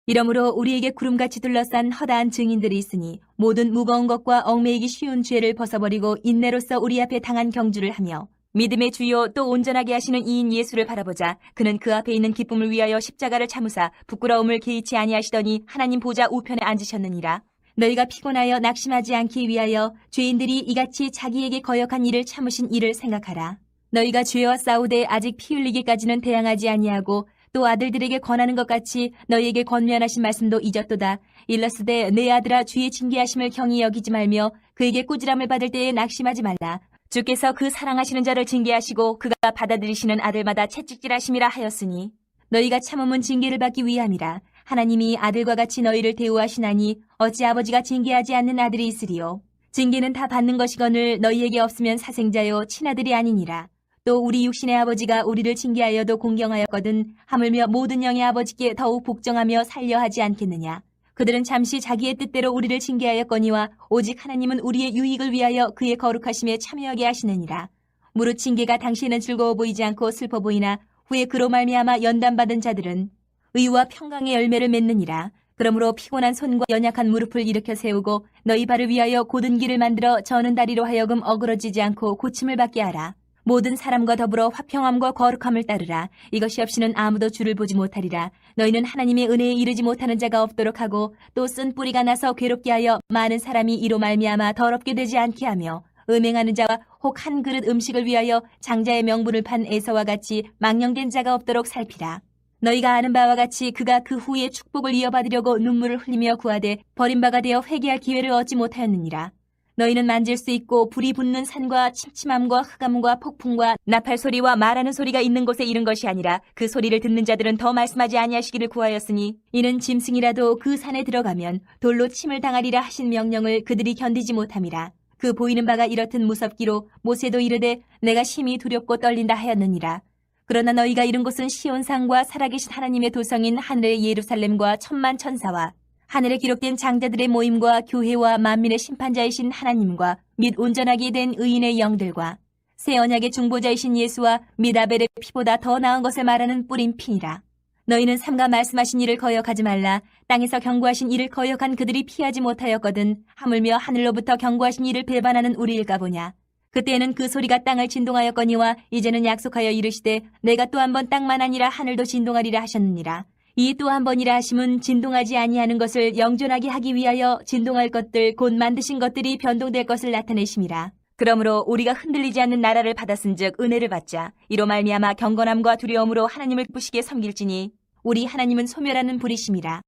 S1: 이러므로 우리에게 구름같이 둘러싼 허다한 증인들이 있으니 모든 무거운 것과 얽매이기 쉬운 죄를 벗어버리고 인내로서 우리 앞에 당한 경주를 하며 믿음의 주요 또 온전하게 하시는 이인 예수를 바라보자. 그는 그 앞에 있는 기쁨을 위하여 십자가를 참으사 부끄러움을 개의치 아니하시더니 하나님 보좌 우편에 앉으셨느니라. 너희가 피곤하여 낙심하지 않기 위하여 죄인들이 이같이 자기에게 거역한 일을 참으신 이를 생각하라. 너희가 죄와 싸우되 아직 피 흘리기까지는 대항하지 아니하고 또 아들들에게 권하는 것 같이 너희에게 권면하신 말씀도 잊었도다. 일러스되 내 아들아 주의 징계하심을 경히 여기지 말며 그에게 꾸지람을 받을 때에 낙심하지 말라. 주께서 그 사랑하시는 자를 징계하시고 그가 받아들이시는 아들마다 채찍질하심이라 하였으니 너희가 참음은 징계를 받기 위함이라. 하나님이 아들과 같이 너희를 대우하시나니 어찌 아버지가 징계하지 않는 아들이 있으리요. 징계는 다 받는 것이거늘 너희에게 없으면 사생자요 친아들이 아니니라. 또 우리 육신의 아버지가 우리를 징계하여도 공경하였거든 하물며 모든 영의 아버지께 더욱 복종하며 살려 하지 않겠느냐. 그들은 잠시 자기의 뜻대로 우리를 징계하였거니와 오직 하나님은 우리의 유익을 위하여 그의 거룩하심에 참여하게 하시느니라. 무릇 징계가 당시에는 즐거워 보이지 않고 슬퍼 보이나 후에 그로 말미암아 연단받은 자들은 의와 평강의 열매를 맺느니라. 그러므로 피곤한 손과 연약한 무릎을 일으켜 세우고 너희 발을 위하여 곧은 길을 만들어 저는 다리로 하여금 어그러지지 않고 고침을 받게 하라. 모든 사람과 더불어 화평함과 거룩함을 따르라. 이것이 없이는 아무도 주를 보지 못하리라. 너희는 하나님의 은혜에 이르지 못하는 자가 없도록 하고 또 쓴 뿌리가 나서 괴롭게 하여 많은 사람이 이로 말미암아 더럽게 되지 않게 하며 음행하는 자와 혹 한 그릇 음식을 위하여 장자의 명분을 판 에서와 같이 망령된 자가 없도록 살피라. 너희가 아는 바와 같이 그가 그 후에 축복을 이어받으려고 눈물을 흘리며 구하되 버림바가 되어 회개할 기회를 얻지 못하였느니라. 너희는 만질 수 있고 불이 붙는 산과 침침함과 흑암과 폭풍과 나팔 소리와 말하는 소리가 있는 곳에 이른 것이 아니라 그 소리를 듣는 자들은 더 말씀하지 아니하시기를 구하였으니 이는 짐승이라도 그 산에 들어가면 돌로 침을 당하리라 하신 명령을 그들이 견디지 못함이라. 그 보이는 바가 이렇듯 무섭기로 모세도 이르되 내가 심히 두렵고 떨린다 하였느니라. 그러나 너희가 이른 곳은 시온산과 살아계신 하나님의 도성인 하늘의 예루살렘과 천만 천사와 하늘에 기록된 장자들의 모임과 교회와 만민의 심판자이신 하나님과 및 온전하게 된 의인의 영들과 새 언약의 중보자이신 예수와 및 아벨의 피보다 더 나은 것을 말하는 뿌린 피니라. 너희는 삼가 말씀하신 이를 거역하지 말라. 땅에서 경고하신 이를 거역한 그들이 피하지 못하였거든 하물며 하늘로부터 경고하신 이를 배반하는 우리일까 보냐. 그때는 그 소리가 땅을 진동하였거니와 이제는 약속하여 이르시되 내가 또 한 번 땅만 아니라 하늘도 진동하리라 하셨느니라. 이 또 한 번이라 하심은 진동하지 아니하는 것을 영존하게 하기 위하여 진동할 것들 곧 만드신 것들이 변동될 것을 나타내심이라. 그러므로 우리가 흔들리지 않는 나라를 받았은즉 은혜를 받자. 이로 말미암아 경건함과 두려움으로 하나님을 기쁘시게 섬길지니 우리 하나님은 소멸하는 불이심이라.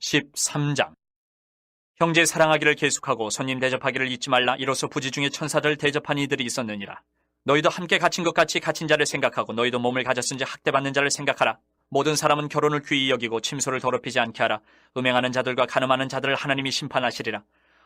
S2: 13장 형제 사랑하기를 계속하고 손님 대접하기를 잊지 말라. 이로써 부지 중에 천사들 대접한 이들이 있었느니라. 너희도 함께 갇힌 것 같이 갇힌 자를 생각하고 너희도 몸을 가졌은지 학대받는 자를 생각하라. 모든 사람은 결혼을 귀히 여기고 침소를 더럽히지 않게 하라. 음행하는 자들과 간음하는 자들을 하나님이 심판하시리라.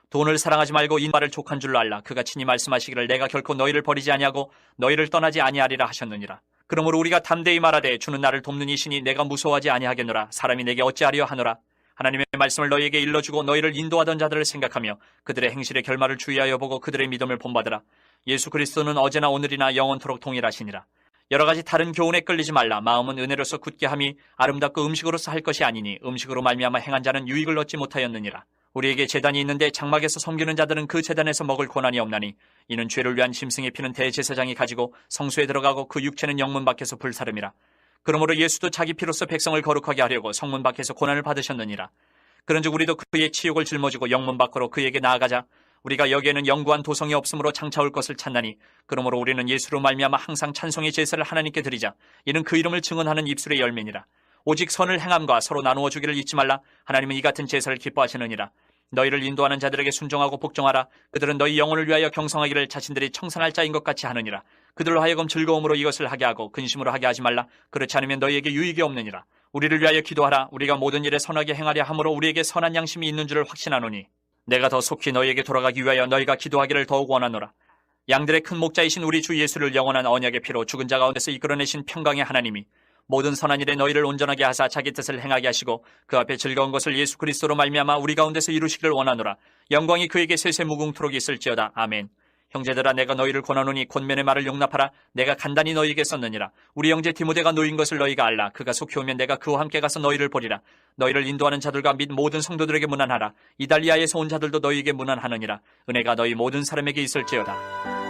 S2: 돈을 사랑하지 말고 인바를 족한 줄로 알라. 그가 친히 말씀하시기를 내가 결코 너희를 버리지 아니하고 너희를 떠나지 아니하리라 하셨느니라. 그러므로 우리가 담대히 말하되 주는 나를 돕는 이시니 내가 무서워하지 아니하겠노라. 사람이 내게 어찌하리요 하노라. 하나님의 말씀을 너희에게 일러주고 너희를 인도하던 자들을 생각하며 그들의 행실의 결말을 주의하여 보고 그들의 믿음을 본받으라. 예수 그리스도는 어제나 오늘이나 영원토록 동일하시니라. 여러 가지 다른 교훈에 끌리지 말라. 마음은 은혜로서 굳게 함이 아름답고 음식으로서 할 것이 아니니 음식으로 말미암아 행한 자는 유익을 얻지 못하였느니라. 우리에게 제단이 있는데 장막에서 섬기는 자들은 그 제단에서 먹을 고난이 없나니 이는 죄를 위한 짐승의 피는 대제사장이 가지고 성소에 들어가고 그 육체는 영문 밖에서 불사름이라. 그러므로 예수도 자기 피로써 백성을 거룩하게 하려고 성문 밖에서 고난을 받으셨느니라. 그런즉 우리도 그의 치욕을 짊어지고 영문 밖으로 그에게 나아가자. 우리가 여기에는 영구한 도성이 없으므로 장차올 것을 찾나니 그러므로 우리는 예수로 말미암아 항상 찬송의 제사를 하나님께 드리자. 이는 그 이름을 증언하는 입술의 열매니라. 오직 선을 행함과 서로 나누어 주기를 잊지 말라. 하나님은 이 같은 제사를 기뻐하시느니라. 너희를 인도하는 자들에게 순종하고 복종하라. 그들은 너희 영혼을 위하여 경성하기를 자신들이 청산할 자인 것 같이 하느니라. 그들로 하여금 즐거움으로 이것을 하게 하고 근심으로 하게 하지 말라. 그렇지 않으면 너희에게 유익이 없느니라. 우리를 위하여 기도하라. 우리가 모든 일에 선하게 행하려 함으로 우리에게 선한 양심이 있는 줄을 확신하노니 내가 더 속히 너희에게 돌아가기 위하여 너희가 기도하기를 더욱 원하노라. 양들의 큰 목자이신 우리 주 예수를 영원한 언약의 피로 죽은 자 가운데서 이끌어내신 평강의 하나님이 모든 선한 일에 너희를 온전하게 하사 자기 뜻을 행하게 하시고 그 앞에 즐거운 것을 예수 그리스도로 말미암아 우리 가운데서 이루시기를 원하노라. 영광이 그에게 세세 무궁토록 있을지어다. 아멘. 형제들아, 내가 너희를 권하노니 권면의 말을 용납하라. 내가 간단히 너희에게 썼느니라. 우리 형제 디모데가 놓인 것을 너희가 알라. 그가 속히 오면 내가 그와 함께 가서 너희를 보리라. 너희를 인도하는 자들과 및 모든 성도들에게 문안하라. 이달리아에서 온 자들도 너희에게 문안하느니라. 은혜가 너희 모든 사람에게 있을지어다.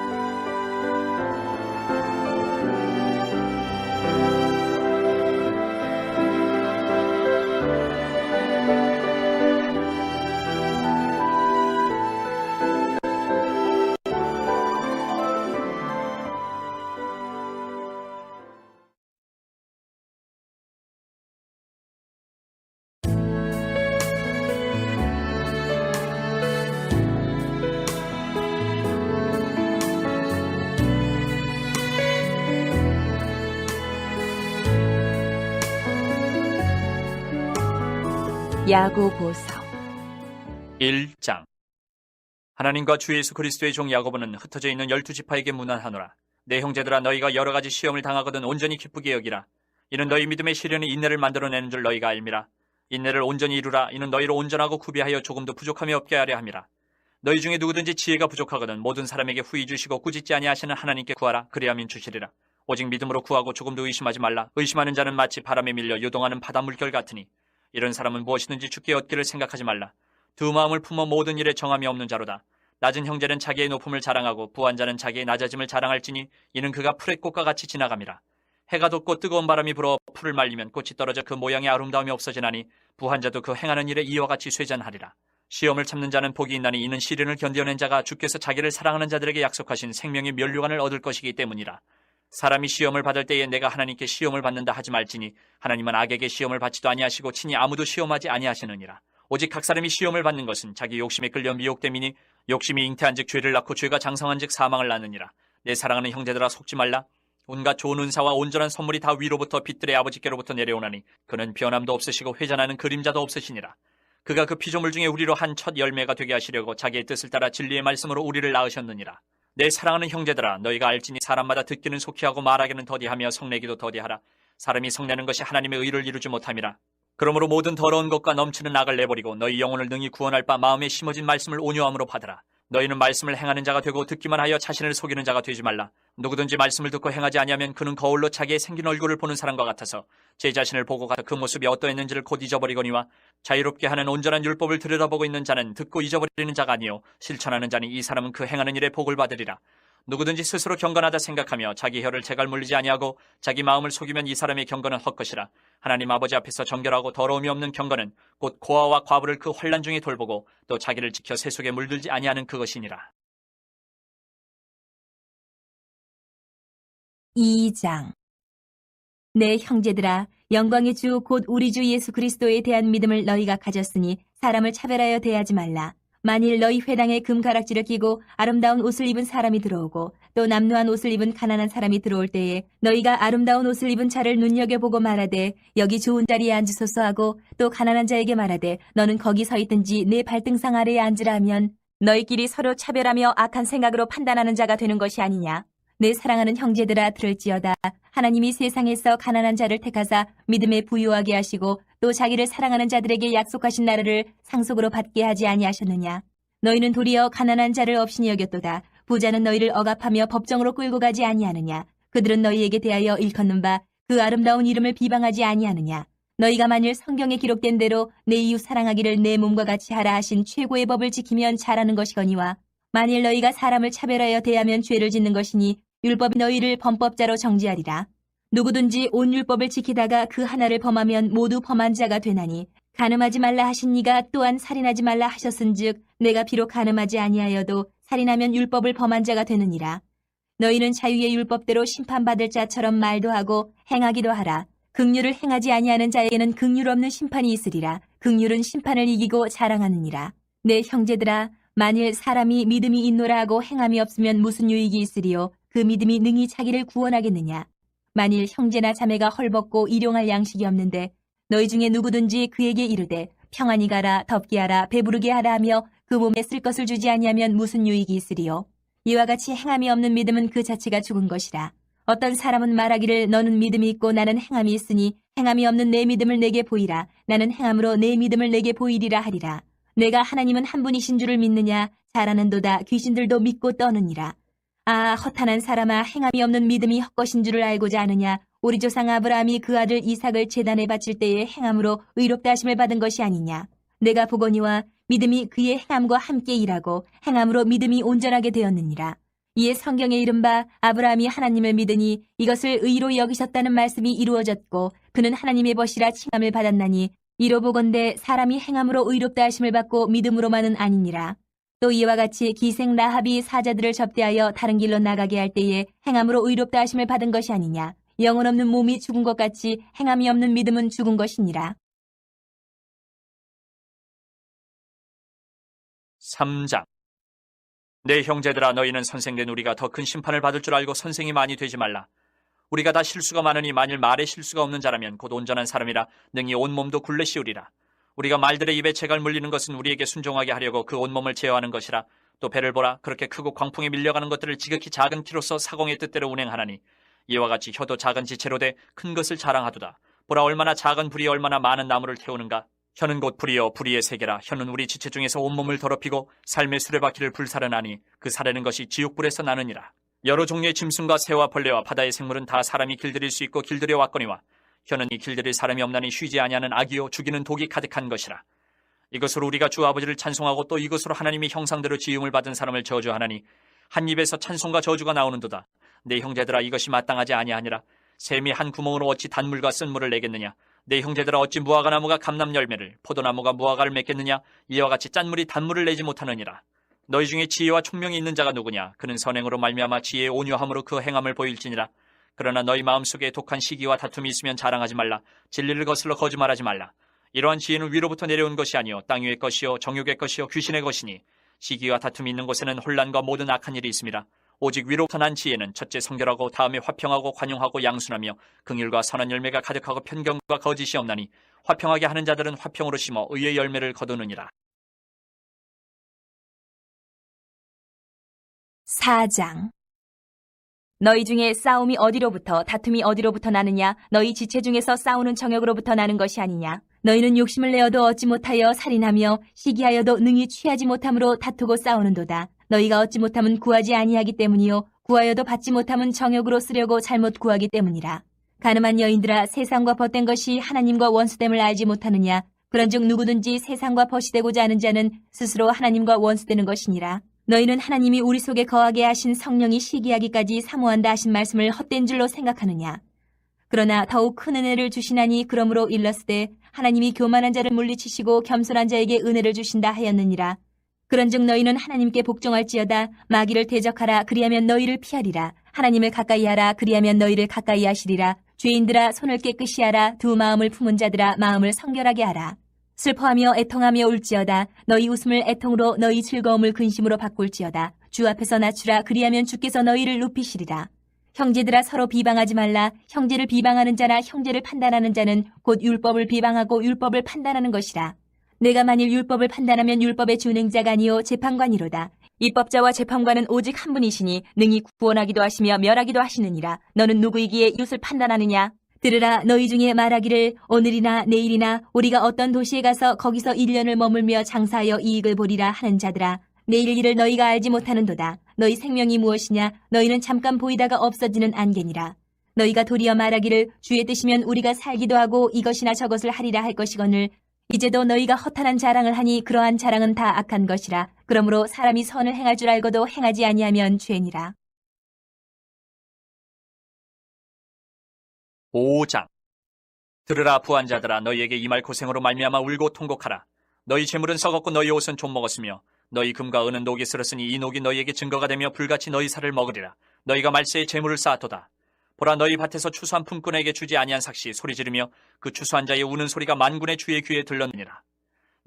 S1: 야고보서
S2: 1장. 하나님과 주 예수 그리스도의 종 야고보는 흩어져 있는 12지파에게 문안하노라. 내 형제들아, 너희가 여러 가지 시험을 당하거든 온전히 기쁘게 여기라. 이는 너희 믿음의 시련이 인내를 만들어내는 줄 너희가 알미라. 인내를 온전히 이루라. 이는 너희를 온전하고 구비하여 조금도 부족함이 없게 하려 함이라. 너희 중에 누구든지 지혜가 부족하거든 모든 사람에게 후히 주시고 꾸짖지 아니하시는 하나님께 구하라. 그리하면 주시리라. 오직 믿음으로 구하고 조금도 의심하지 말라. 의심하는 자는 마치 바람에 밀려 요동하는 바다 물결 같으니 이런 사람은 무엇이든지 죽게 얻기를 생각하지 말라. 두 마음을 품어 모든 일에 정함이 없는 자로다. 낮은 형제는 자기의 높음을 자랑하고 부한 자는 자기의 낮아짐을 자랑할지니 이는 그가 풀의 꽃과 같이 지나감이라. 해가 돋고 뜨거운 바람이 불어 풀을 말리면 꽃이 떨어져 그 모양의 아름다움이 없어지나니 부한 자도 그 행하는 일에 이와 같이 쇠잔하리라. 시험을 참는 자는 복이 있나니 이는 시련을 견뎌낸 자가 주께서 자기를 사랑하는 자들에게 약속하신 생명의 면류관을 얻을 것이기 때문이라. 사람이 시험을 받을 때에 내가 하나님께 시험을 받는다 하지 말지니 하나님은 악에게 시험을 받지도 아니하시고 친히 아무도 시험하지 아니하시느니라. 오직 각 사람이 시험을 받는 것은 자기 욕심에 끌려 미혹됨이니 욕심이 잉태한즉 죄를 낳고 죄가 장성한즉 사망을 낳느니라. 내 사랑하는 형제들아, 속지 말라. 온갖 좋은 은사와 온전한 선물이 다 위로부터 빛들의 아버지께로부터 내려오나니 그는 변함도 없으시고 회전하는 그림자도 없으시니라. 그가 그 피조물 중에 우리로 한 첫 열매가 되게 하시려고 자기의 뜻을 따라 진리의 말씀으로 우리를 낳으셨느니라. 내 사랑하는 형제들아, 너희가 알지니 사람마다 듣기는 속히 하고 말하기는 더디하며 성내기도 더디하라. 사람이 성내는 것이 하나님의 의를 이루지 못함이라. 그러므로 모든 더러운 것과 넘치는 악을 내버리고 너희 영혼을 능히 구원할 바 마음에 심어진 말씀을 온유함으로 받으라. 너희는 말씀을 행하는 자가 되고 듣기만 하여 자신을 속이는 자가 되지 말라. 누구든지 말씀을 듣고 행하지 아니하면 그는 거울로 자기의 생긴 얼굴을 보는 사람과 같아서 제 자신을 보고 가서 그 모습이 어떠했는지를 곧 잊어버리거니와 자유롭게 하는 온전한 율법을 들여다보고 있는 자는 듣고 잊어버리는 자가 아니요 실천하는 자니 이 사람은 그 행하는 일에 복을 받으리라. 누구든지 스스로 경건하다 생각하며 자기 혀를 재갈 물리지 아니하고 자기 마음을 속이면 이 사람의 경건은 헛것이라. 하나님 아버지 앞에서 정결하고 더러움이 없는 경건은 곧 고아와 과부를 그 환난 중에 돌보고 또 자기를 지켜 세속에 물들지 아니하는 그것이니라.
S1: 2장. 내 형제들아, 영광의 주 곧 우리 주 예수 그리스도에 대한 믿음을 너희가 가졌으니 사람을 차별하여 대하지 말라. 만일 너희 회당에 금가락지를 끼고 아름다운 옷을 입은 사람이 들어오고 또 남루한 옷을 입은 가난한 사람이 들어올 때에 너희가 아름다운 옷을 입은 자를 눈여겨보고 말하되 여기 좋은 자리에 앉으소서 하고 또 가난한 자에게 말하되 너는 거기 서 있든지 내 발등상 아래에 앉으라 하면 너희끼리 서로 차별하며 악한 생각으로 판단하는 자가 되는 것이 아니냐. 내 사랑하는 형제들아, 들을지어다. 하나님이 세상에서 가난한 자를 택하사 믿음에 부유하게 하시고 또 자기를 사랑하는 자들에게 약속하신 나라를 상속으로 받게 하지 아니하셨느냐. 너희는 도리어 가난한 자를 업신이 여겼도다. 부자는 너희를 억압하며 법정으로 끌고 가지 아니하느냐. 그들은 너희에게 대하여 일컫는 바 그 아름다운 이름을 비방하지 아니하느냐. 너희가 만일 성경에 기록된 대로 내 이웃 사랑하기를 내 몸과 같이 하라 하신 최고의 법을 지키면 잘하는 것이거니와 만일 너희가 사람을 차별하여 대하면 죄를 짓는 것이니 율법이 너희를 범법자로 정죄하리라. 누구든지 온 율법을 지키다가 그 하나를 범하면 모두 범한 자가 되나니 간음하지 말라 하신 이가 또한 살인하지 말라 하셨은즉 내가 비록 간음하지 아니하여도 살인하면 율법을 범한 자가 되느니라. 너희는 자유의 율법대로 심판받을 자처럼 말도 하고 행하기도 하라. 긍휼을 행하지 아니하는 자에게는 긍휼 없는 심판이 있으리라. 긍휼은 심판을 이기고 자랑하느니라. 내 형제들아, 만일 사람이 믿음이 있노라 하고 행함이 없으면 무슨 유익이 있으리요. 그 믿음이 능히 자기를 구원하겠느냐. 만일 형제나 자매가 헐벗고 일용할 양식이 없는데 너희 중에 누구든지 그에게 이르되 평안히 가라, 덥게 하라, 배부르게 하라 하며 그 몸에 쓸 것을 주지 아니하면 무슨 유익이 있으리요. 이와 같이 행함이 없는 믿음은 그 자체가 죽은 것이라. 어떤 사람은 말하기를 너는 믿음이 있고 나는 행함이 있으니 행함이 없는 내 믿음을 내게 보이라. 나는 행함으로 내 믿음을 내게 보이리라 하리라. 내가 하나님은 한 분이신 줄을 믿느냐? 잘하는도다. 귀신들도 믿고 떠느니라. 아, 허탄한 사람아, 행함이 없는 믿음이 헛것인 줄을 알고자 하느냐? 우리 조상 아브라함이 그 아들 이삭을 제단에 바칠 때에 행함으로 의롭다 하심을 받은 것이 아니냐? 내가 보거니와 믿음이 그의 행함과 함께 일하고 행함으로 믿음이 온전하게 되었느니라. 이에 성경에 이른 바 아브라함이 하나님을 믿으니 이것을 의로 여기셨다는 말씀이 이루어졌고 그는 하나님의 벗이라 칭함을 받았나니 이로 보건대 사람이 행함으로 의롭다 하심을 받고 믿음으로만은 아니니라. 또 이와 같이 기생 라합이 사자들을 접대하여 다른 길로 나가게 할 때에 행함으로 의롭다 하심을 받은 것이 아니냐. 영혼 없는 몸이 죽은 것 같이 행함이 없는 믿음은 죽은 것이니라.
S2: 3장. 내 형제들아, 너희는 선생된 우리가 더 큰 심판을 받을 줄 알고 선생이 많이 되지 말라. 우리가 다 실수가 많으니 만일 말에 실수가 없는 자라면 곧 온전한 사람이라 능히 온몸도 굴레 씌우리라. 우리가 말들의 입에 재갈 물리는 것은 우리에게 순종하게 하려고 그 온몸을 제어하는 것이라. 또 배를 보라. 그렇게 크고 광풍에 밀려가는 것들을 지극히 작은 키로서 사공의 뜻대로 운행하나니 이와 같이 혀도 작은 지체로 돼 큰 것을 자랑하도다. 보라, 얼마나 작은 불이 얼마나 많은 나무를 태우는가. 혀는 곧 불이요 불의의 세계라. 혀는 우리 지체 중에서 온몸을 더럽히고 삶의 수레바퀴를 불사르나니 그 사르는 것이 지옥불에서 나느니라. 여러 종류의 짐승과 새와 벌레와 바다의 생물은 다 사람이 길들일 수 있고 길들여 왔거니와 혀는 이 길들일 사람이 없나니 쉬지 아니하는 악이요 죽이는 독이 가득한 것이라. 이것으로 우리가 주 아버지를 찬송하고 또 이것으로 하나님이 형상대로 지음을 받은 사람을 저주하나니 한 입에서 찬송과 저주가 나오는도다. 내 형제들아, 이것이 마땅하지 아니하니라. 샘이 한 구멍으로 어찌 단물과 쓴물을 내겠느냐. 내 형제들아, 어찌 무화과나무가 감람 열매를 포도나무가 무화과를 맺겠느냐. 이와 같이 짠물이 단물을 내지 못하느니라. 너희 중에 지혜와 총명이 있는 자가 누구냐. 그는 선행으로 말미암아 지혜의 온유함으로 그 행함을 보일지니라. 그러나 너희 마음속에 독한 시기와 다툼이 있으면 자랑하지 말라. 진리를 거슬러 거짓말하지 말라. 이러한 지혜는 위로부터 내려온 것이 아니요 땅 위의 것이요 정욕의 것이요 귀신의 것이니 시기와 다툼이 있는 곳에는 혼란과 모든 악한 일이 있습니다. 오직 위로부터 난 지혜는 첫째 성결하고 다음에 화평하고 관용하고 양순하며 긍휼과 선한 열매가 가득하고 편견과 거짓이 없나니 화평하게 하는 자들은 화평으로 심어 의의 열매를 거두느니라.
S1: 4장. 너희 중에 싸움이 어디로부터 다툼이 어디로부터 나느냐. 너희 지체 중에서 싸우는 정욕으로부터 나는 것이 아니냐. 너희는 욕심을 내어도 얻지 못하여 살인하며 시기하여도 능히 취하지 못함으로 다투고 싸우는도다. 너희가 얻지 못함은 구하지 아니하기 때문이요 구하여도 받지 못함은 정욕으로 쓰려고 잘못 구하기 때문이라. 가늠한 여인들아, 세상과 벗된 것이 하나님과 원수됨을 알지 못하느냐. 그런즉 누구든지 세상과 벗이 되고자 하는 자는 스스로 하나님과 원수되는 것이니라. 너희는 하나님이 우리 속에 거하게 하신 성령이 시기하기까지 사모한다 하신 말씀을 헛된 줄로 생각하느냐. 그러나 더욱 큰 은혜를 주시나니 그러므로 일렀으되 하나님이 교만한 자를 물리치시고 겸손한 자에게 은혜를 주신다 하였느니라. 그런즉 너희는 하나님께 복종할지어다. 마귀를 대적하라. 그리하면 너희를 피하리라. 하나님을 가까이 하라. 그리하면 너희를 가까이 하시리라. 죄인들아, 손을 깨끗이 하라. 두 마음을 품은 자들아, 마음을 성결하게 하라. 슬퍼하며 애통하며 울지어다. 너희 웃음을 애통으로 너희 즐거움을 근심으로 바꿀지어다. 주 앞에서 낮추라. 그리하면 주께서 너희를 높이시리라. 형제들아, 서로 비방하지 말라. 형제를 비방하는 자나 형제를 판단하는 자는 곧 율법을 비방하고 율법을 판단하는 것이라. 내가 만일 율법을 판단하면 율법의 준행자가 아니요 재판관이로다. 입법자와 재판관은 오직 한 분이시니 능히 구원하기도 하시며 멸하기도 하시느니라. 너는 누구이기에 이웃을 판단하느냐? 들으라. 너희 중에 말하기를 오늘이나 내일이나 우리가 어떤 도시에 가서 거기서 1년을 머물며 장사하여 이익을 보리라 하는 자들아. 내일 일을 너희가 알지 못하는도다. 너희 생명이 무엇이냐? 너희는 잠깐 보이다가 없어지는 안개니라. 너희가 도리어 말하기를 주의 뜻이면 우리가 살기도 하고 이것이나 저것을 하리라 할 것이거늘 이제도 너희가 허탄한 자랑을 하니 그러한 자랑은 다 악한 것이라. 그러므로 사람이 선을 행할 줄 알고도 행하지 아니하면 죄니라.
S2: 5장. 들으라, 부한 자들아, 너희에게 이 말 고생으로 말미암아 울고 통곡하라. 너희 재물은 썩었고 너희 옷은 좀 먹었으며 너희 금과 은은 녹이 슬었으니 이 녹이 너희에게 증거가 되며 불같이 너희 살을 먹으리라. 너희가 말세에 재물을 쌓아도다. 보라, 너희 밭에서 추수한 품꾼에게 주지 아니한 삭시 소리 지르며 그 추수한 자의 우는 소리가 만군의 주의 귀에 들렸느니라.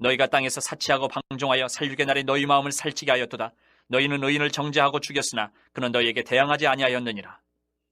S2: 너희가 땅에서 사치하고 방종하여 살육의 날에 너희 마음을 살찌게 하였도다. 너희는 의인을 정죄하고 죽였으나 그는 너희에게 대항하지 아니하였느니라.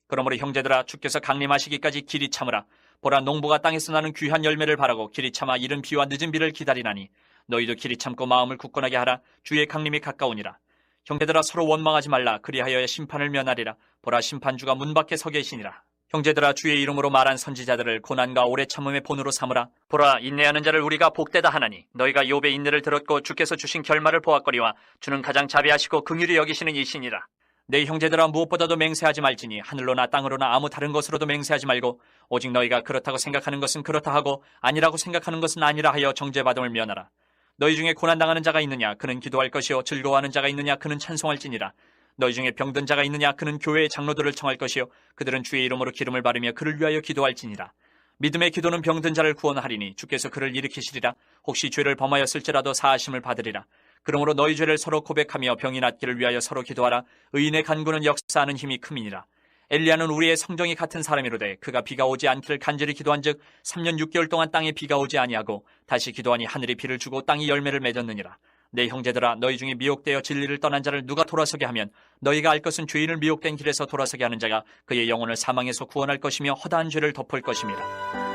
S2: 그러므로 형제들아, 주께서 강림하시기까지 길이 참으라. 보라, 농부가 땅에서 나는 귀한 열매를 바라고 길이 참아 이른 비와 늦은 비를 기다리나니 너희도 길이 참고 마음을 굳건하게 하라. 주의 강림이 가까우니라. 형제들아, 서로 원망하지 말라. 그리하여야 심판을 면하리라. 보라, 심판주가 문 밖에 서 계시니라. 형제들아, 주의 이름으로 말한 선지자들을 고난과 오래 참음의 본으로 삼으라. 보라, 인내하는 자를 우리가 복되다 하나니 너희가 욥의 인내를 들었고 주께서 주신 결말을 보았거니와 주는 가장 자비하시고 긍휼히 여기시는 이시니라. 내 형제들아, 무엇보다도 맹세하지 말지니 하늘로나 땅으로나 아무 다른 것으로도 맹세하지 말고 오직 너희가 그렇다고 생각하는 것은 그렇다 하고 아니라고 생각하는 것은 아니라 하여 정죄받음을 면하라. 너희 중에 고난당하는 자가 있느냐? 그는 기도할 것이요. 즐거워하는 자가 있느냐? 그는 찬송할지니라. 너희 중에 병든 자가 있느냐? 그는 교회의 장로들을 청할 것이요. 그들은 주의 이름으로 기름을 바르며 그를 위하여 기도할지니라. 믿음의 기도는 병든 자를 구원하리니 주께서 그를 일으키시리라. 혹시 죄를 범하였을지라도 사하심을 받으리라. 그러므로 너희 죄를 서로 고백하며 병이 낫기를 위하여 서로 기도하라. 의인의 간구는 역사하는 힘이 큼이니라. 엘리야는 우리의 성정이 같은 사람이로되 그가 비가 오지 않기를 간절히 기도한즉 3년 6개월 동안 땅에 비가 오지 아니하고 다시 기도하니 하늘이 비를 주고 땅이 열매를 맺었느니라. 내 형제들아, 너희 중에 미혹되어 진리를 떠난 자를 누가 돌아서게 하면 너희가 알 것은 죄인을 미혹된 길에서 돌아서게 하는 자가 그의 영혼을 사망에서 구원할 것이며 허다한 죄를 덮을 것임이라.